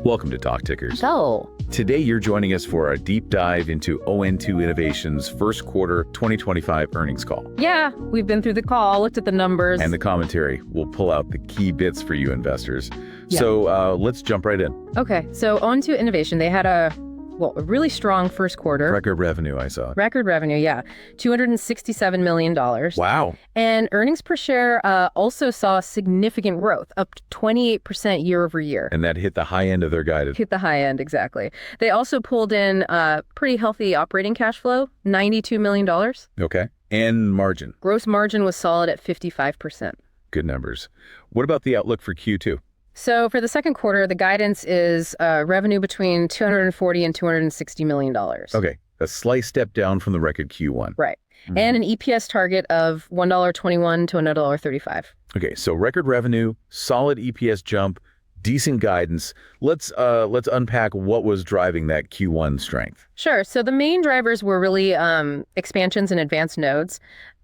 Welcome to Talk Tickers. So, Today you're joining us for a deep dive into ON2 Innovation's first quarter 2025 earnings call. yeah, we've been through the call, looked at the numbers. And the commentary will pull out the key bits for you investors. Yeah. So let's jump right in. Okay, so On to Innovation, they had a really strong first quarter. Record revenue, I saw. Record revenue, yeah. $267 million. Wow. And earnings per share also saw significant growth, up 28% year over year. And that hit the high end of their guided. Hit the high end, exactly. They also pulled in pretty healthy operating cash flow, $92 million. Okay. And margin. Gross margin was solid at 55%. Good numbers. What about the outlook for Q2? So for the second quarter, the guidance is revenue between $240 and $260 million. Okay. A slight step down from the record Q1. Right. And an EPS target of $1.21 to $1.35. Okay. So record revenue, solid EPS jump, decent guidance. Let's unpack what was driving that Q1 strength. Sure. So the main drivers were really expansions in advanced nodes.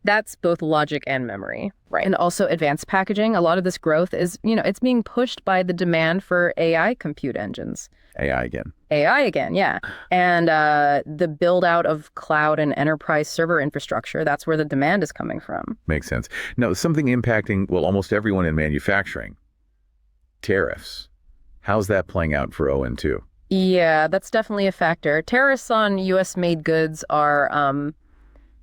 That's both logic and memory. Right. And also advanced packaging. A lot of this growth is, it's being pushed by the demand for AI compute engines. AI again. AI again, yeah. And the build out of cloud and enterprise server infrastructure, that's where the demand is coming from. Makes sense. Now, something impacting, almost everyone in manufacturing, tariffs. How's that playing out for ON2? Yeah, that's definitely a factor. Tariffs on U.S.-made goods are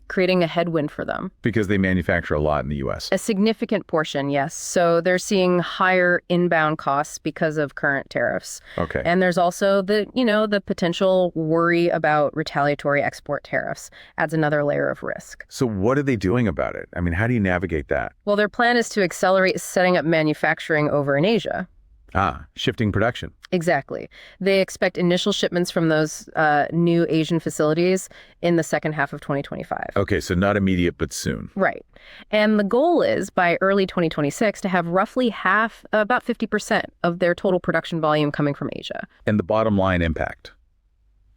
creating a headwind for them. Because they manufacture a lot in the U.S. A significant portion, yes. So they're seeing higher inbound costs because of current tariffs. Okay. And there's also the potential worry about retaliatory export tariffs. Adds another layer of risk. So what are they doing about it? I mean, how do you navigate that? Well, their plan is to accelerate setting up manufacturing over in Asia. Shifting production. Exactly. They expect initial shipments from those new Asian facilities in the second half of 2025. Okay, so not immediate, but soon. Right. And the goal is by early 2026 to have roughly half, about 50% of their total production volume coming from Asia. And the bottom line impact?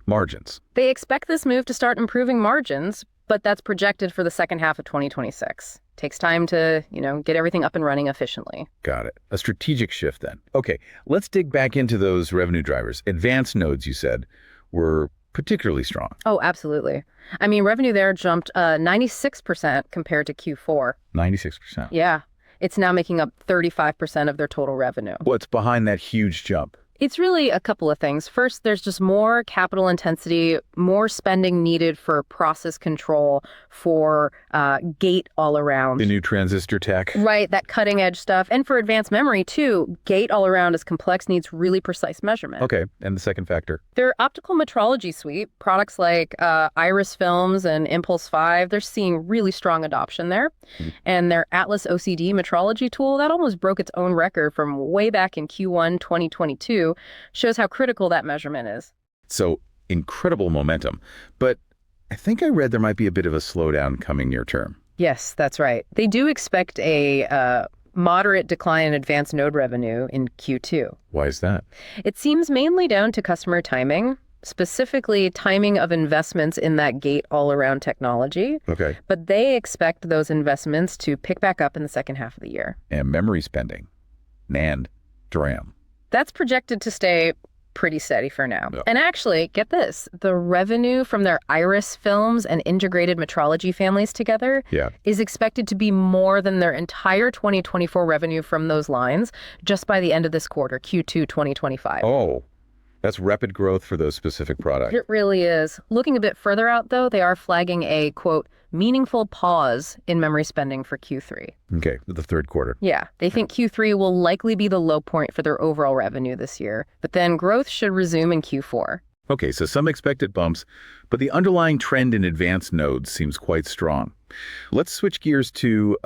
Margins. They expect this move to start improving margins, but that's projected for the second half of 2026. Takes time to, get everything up and running efficiently. Got it. A strategic shift then. Okay, let's dig back into those revenue drivers. Advanced nodes, you said, were particularly strong. Oh, absolutely. I mean, revenue there jumped 96% compared to Q4. 96%. Yeah. It's now making up 35% of their total revenue. What's behind that huge jump? It's really a couple of things. First, there's just more capital intensity, more spending needed for process control, for gate all around. The new transistor tech. Right, that cutting edge stuff. And for advanced memory, too, gate all around is complex, needs really precise measurement. Okay, and the second factor? Their optical metrology suite, products like Iris Films and Impulse 5, they're seeing really strong adoption there. And their Atlas OCD metrology tool, that almost broke its own record from way back in Q1 2022. Shows how critical that measurement is. So incredible momentum. But I think I read there might be a bit of a slowdown coming near term. Yes, that's right. They do expect a moderate decline in advanced node revenue in Q2. Why is that? It seems mainly down to customer timing, specifically timing of investments in that gate all-around technology. Okay. But they expect those investments to pick back up in the second half of the year. And memory spending, NAND, DRAM. That's projected to stay pretty steady for now. Yep. And actually, get this, the revenue from their Iris Films and integrated metrology families together is expected to be more than their entire 2024 revenue from those lines just by the end of this quarter, Q2 2025. Oh, that's rapid growth for those specific products. It really is. Looking a bit further out, though, they are flagging a, quote, meaningful pause in memory spending for Q3. Okay, the third quarter. Yeah, they think Q3 will likely be the low point for their overall revenue this year, but then growth should resume in Q4. Okay, so some expected bumps, but the underlying trend in advanced nodes seems quite strong. Let's switch gears to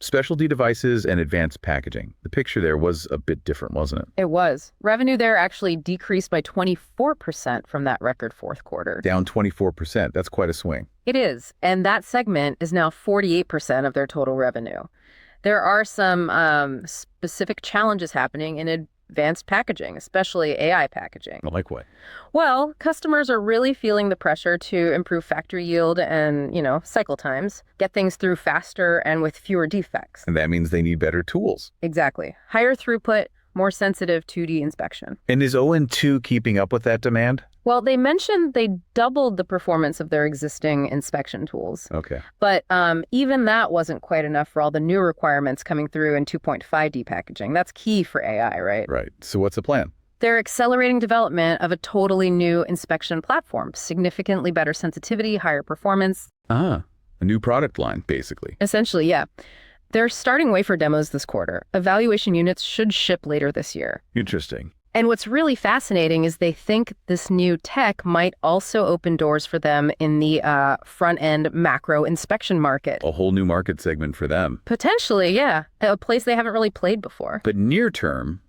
specialty devices and advanced packaging. The picture there was a bit different, wasn't it? It was. Revenue there actually decreased by 24% from that record fourth quarter. Down 24%. That's quite a swing. It is. And that segment is now 48% of their total revenue. There are some specific challenges happening in advanced packaging, especially AI packaging. Like what? Well, customers are really feeling the pressure to improve factory yield and, cycle times, get things through faster and with fewer defects. And that means they need better tools. Exactly. Higher throughput, more sensitive 2D inspection. And is ON2 keeping up with that demand? Well, they mentioned they doubled the performance of their existing inspection tools. Okay. But even that wasn't quite enough for all the new requirements coming through in 2.5D packaging. That's key for AI, right? Right. So what's the plan? They're accelerating development of a totally new inspection platform, significantly better sensitivity, higher performance. A new product line, basically. Essentially, yeah. They're starting wafer demos this quarter. Evaluation units should ship later this year. Interesting. And what's really fascinating is they think this new tech might also open doors for them in the front-end macro inspection market. A whole new market segment for them. Potentially, yeah. A place they haven't really played before. But near term,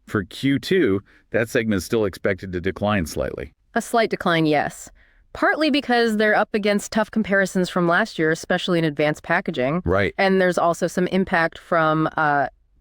for Q2, that segment is still expected to decline slightly. A slight decline, yes. Partly because they're up against tough comparisons from last year, especially in advanced packaging. Right. And there's also some impact from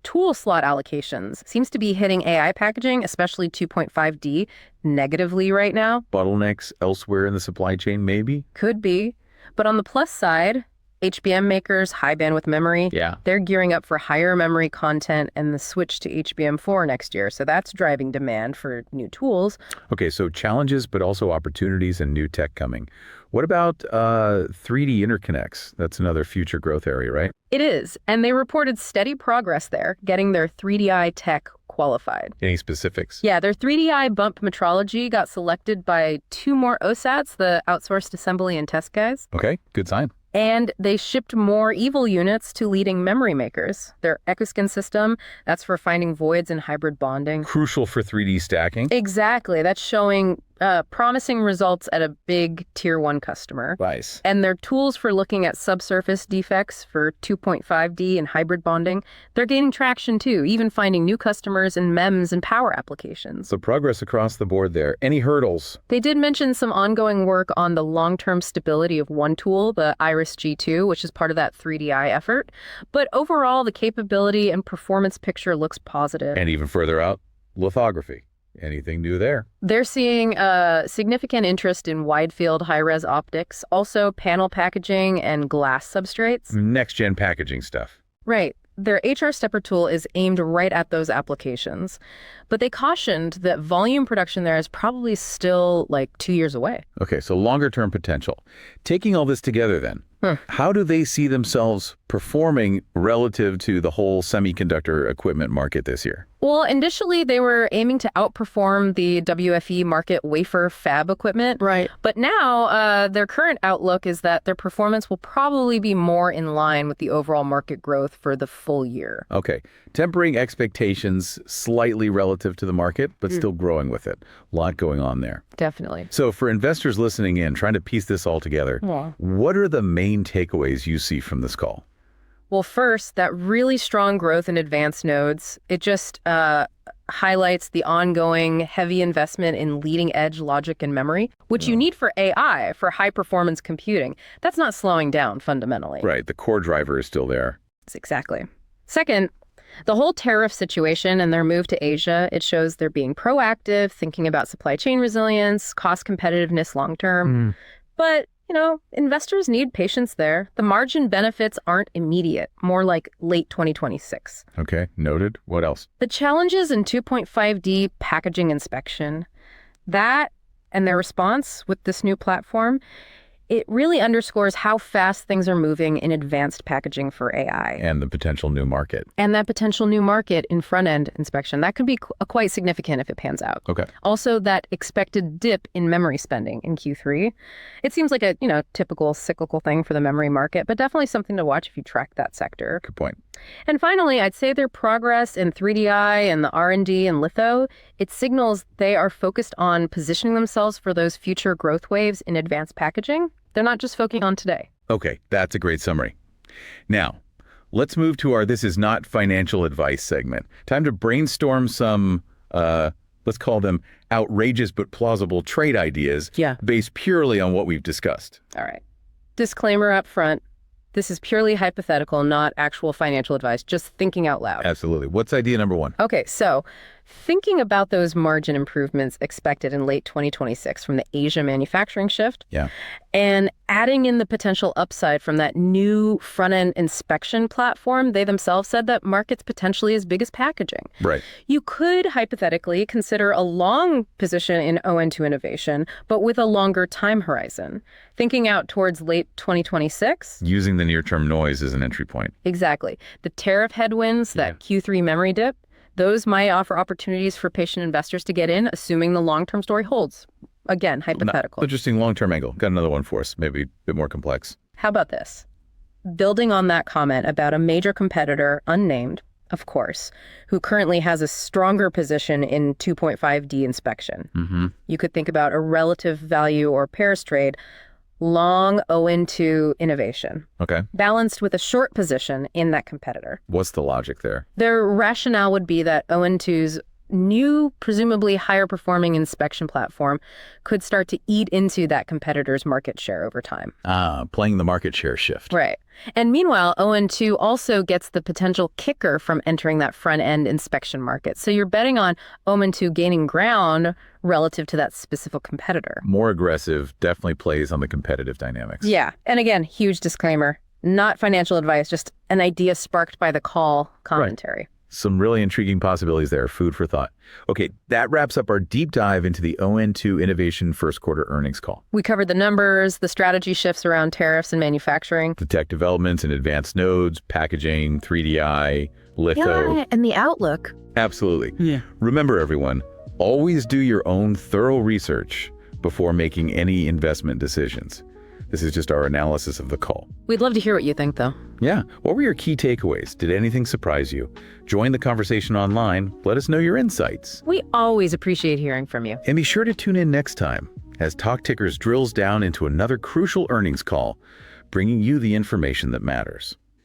tool slot allocations. Seems to be hitting AI packaging, especially 2.5D, negatively right now. Bottlenecks elsewhere in the supply chain, maybe? Could be. But on the plus side, HBM makers, high bandwidth memory, they're gearing up for higher memory content and the switch to HBM4 next year. So that's driving demand for new tools. Okay, so challenges, but also opportunities and new tech coming. What about 3D interconnects? That's another future growth area, right? It is. And they reported steady progress there, getting their 3DI tech qualified. Any specifics? Yeah, their 3DI bump metrology got selected by 2 more OSATs, the outsourced assembly and test guys. Okay, good sign. And they shipped more EVIL units to leading memory makers. Their EchoSkin system, that's for finding voids in hybrid bonding. Crucial for 3D stacking. Exactly. That's showing promising results at a big tier 1 customer. Nice. And their tools for looking at subsurface defects for 2.5D and hybrid bonding, they're gaining traction too, even finding new customers in MEMS and power applications. So progress across the board there. Any hurdles? They did mention some ongoing work on the long-term stability of one tool, the Iris G2, which is part of that 3DI effort. But overall, the capability and performance picture looks positive. And even further out, lithography. Anything new there? They're seeing significant interest in wide-field high-res optics, also panel packaging and glass substrates. Next-gen packaging stuff. Right. Their HR stepper tool is aimed right at those applications. But they cautioned that volume production there is probably still like 2 years away. Okay, so longer-term potential. Taking all this together then, how do they see themselves performing relative to the whole semiconductor equipment market this year? Well, initially they were aiming to outperform the WFE market wafer fab equipment. Right. But now their current outlook is that their performance will probably be more in line with the overall market growth for the full year. Okay. Tempering expectations slightly relative to the market, but still growing with it. A lot going on there. Definitely. So for investors listening in, trying to piece this all together, what are the main takeaways you see from this call? Well, first, that really strong growth in advanced nodes, it just highlights the ongoing heavy investment in leading-edge logic and memory, which you need for AI, for high-performance computing. That's not slowing down fundamentally. Right. The core driver is still there. Exactly. Second, the whole tariff situation and their move to Asia, it shows they're being proactive, thinking about supply chain resilience, cost competitiveness long-term. But investors need patience there. The margin benefits aren't immediate, more like late 2026. Okay, noted. What else? The challenges in 2.5D packaging inspection, that and their response with this new platform, it really underscores how fast things are moving in advanced packaging for AI. And the potential new market. And that potential new market in front-end inspection. That could be quite significant if it pans out. Okay. Also, that expected dip in memory spending in Q3. It seems like a, typical cyclical thing for the memory market, but definitely something to watch if you track that sector. Good point. And finally, I'd say their progress in 3DI and the R&D and litho, it signals they are focused on positioning themselves for those future growth waves in advanced packaging. They're not just focusing on today. Okay, that's a great summary. Now, let's move to our This Is Not Financial Advice segment. Time to brainstorm some, let's call them outrageous but plausible trade ideas based purely on what we've discussed. All right. Disclaimer up front. This is purely hypothetical, not actual financial advice, just thinking out loud. Absolutely. What's idea number 1? Okay, so Thinking about those margin improvements expected in late 2026 from the Asia manufacturing shift, Yeah. and adding in the potential upside from that new front-end inspection platform, they themselves said that market's potentially as big as packaging. Right. You could hypothetically consider a long position in ON2 innovation, but with a longer time horizon. Thinking out towards late 2026. Using the near-term noise as an entry point. Exactly. The tariff headwinds, that Q3 memory dip, those might offer opportunities for patient investors to get in, assuming the long-term story holds. Again, hypothetical. Interesting long-term angle. Got another one for us, maybe a bit more complex. How about this? Building on that comment about a major competitor, unnamed, of course, who currently has a stronger position in 2.5D inspection. Mm-hmm. You could think about a relative value or pairs trade, long ON2 innovation, Okay. balanced with a short position in that competitor. What's the logic there? Their rationale would be that ON2's new, presumably higher performing inspection platform could start to eat into that competitor's market share over time. Playing the market share shift. Right. And meanwhile, ON2 also gets the potential kicker from entering that front-end inspection market. So you're betting on ON2 gaining ground relative to that specific competitor. More aggressive, definitely plays on the competitive dynamics. Yeah. And again, huge disclaimer, not financial advice, just an idea sparked by the call commentary. Some really intriguing possibilities there, food for thought. Okay, that wraps up our deep dive into the ON2 Innovation first quarter earnings call. We covered the numbers, the strategy shifts around tariffs and manufacturing. The tech developments in advanced nodes, packaging, 3DI, litho. Yeah, and the outlook. Absolutely. Yeah. Remember, everyone, always do your own thorough research before making any investment decisions. This is just our analysis of the call. We'd love to hear what you think, though. Yeah. What were your key takeaways? Did anything surprise you? Join the conversation online. Let us know your insights. We always appreciate hearing from you. And be sure to tune in next time as Talk Tickers drills down into another crucial earnings call, bringing you the information that matters.